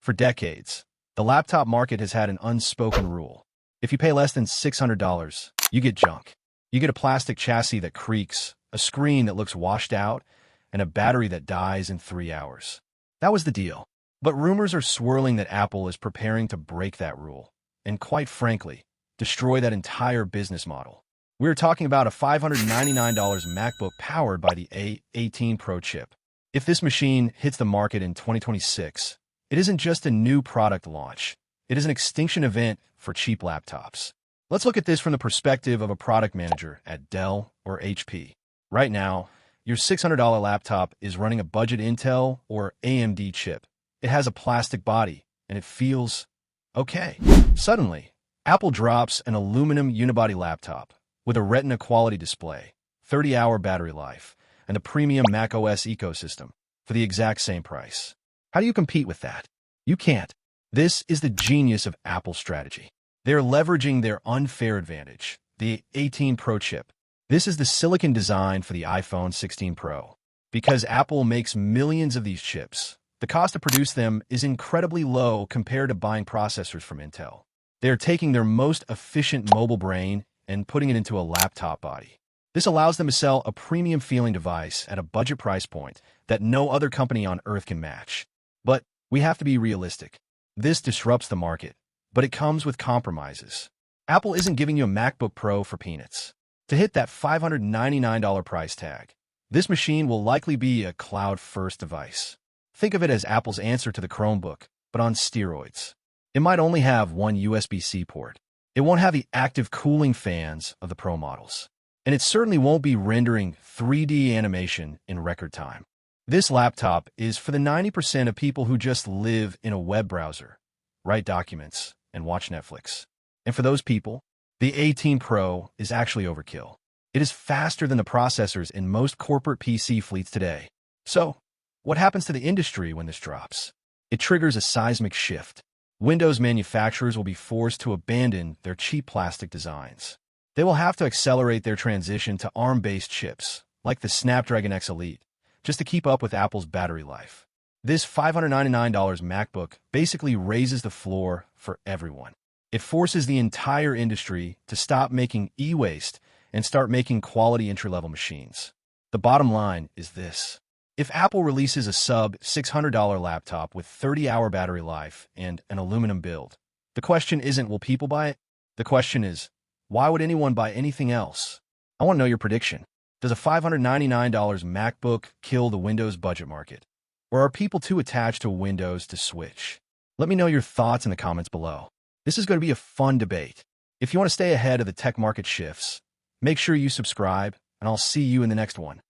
For decades, the laptop market has had an unspoken rule. If you pay less than $600, you get junk. You get a plastic chassis that creaks, a screen that looks washed out, and a battery that dies in 3 hours. That was the deal. But rumors are swirling that Apple is preparing to break that rule, and quite frankly, destroy that entire business model. We're talking about a $599 MacBook powered by the A18 Pro chip. If this machine hits the market in 2026, it isn't just a new product launch. It is an extinction event for cheap laptops. Let's look at this from the perspective of a product manager at Dell or HP. Right now, your $600 laptop is running a budget Intel or AMD chip. It has a plastic body, and it feels okay. Suddenly, Apple drops an aluminum unibody laptop with a Retina quality display, 30-hour battery life, and the premium macOS ecosystem for the exact same price. How do you compete with that? You can't. This is the genius of Apple's strategy. They're leveraging their unfair advantage, the A18 Pro chip. This is the silicon design for the iPhone 16 Pro. Because Apple makes millions of these chips, the cost to produce them is incredibly low compared to buying processors from Intel. They're taking their most efficient mobile brain and putting it into a laptop body. This allows them to sell a premium-feeling device at a budget price point that no other company on Earth can match. But we have to be realistic. This disrupts the market, but it comes with compromises. Apple isn't giving you a MacBook Pro for peanuts. To hit that $599 price tag, this machine will likely be a cloud-first device. Think of it as Apple's answer to the Chromebook, but on steroids. It might only have one USB-C port. It won't have the active cooling fans of the Pro models. And it certainly won't be rendering 3D animation in record time. This laptop is for the 90% of people who just live in a web browser, write documents, and watch Netflix. And for those people, the A18 Pro is actually overkill. It is faster than the processors in most corporate PC fleets today. So, what happens to the industry when this drops? It triggers a seismic shift. Windows manufacturers will be forced to abandon their cheap plastic designs. They will have to accelerate their transition to ARM-based chips, like the Snapdragon X Elite, just to keep up with Apple's battery life. This $599 MacBook basically raises the floor for everyone. It forces the entire industry to stop making e-waste and start making quality entry-level machines. The bottom line is this. If Apple releases a sub-$600 laptop with 30-hour battery life and an aluminum build, the question isn't will people buy it? The question is, why would anyone buy anything else? I want to know your prediction. Does a $599 MacBook kill the Windows budget market? Or are people too attached to Windows to switch? Let me know your thoughts in the comments below. This is going to be a fun debate. If you want to stay ahead of the tech market shifts, make sure you subscribe, and I'll see you in the next one.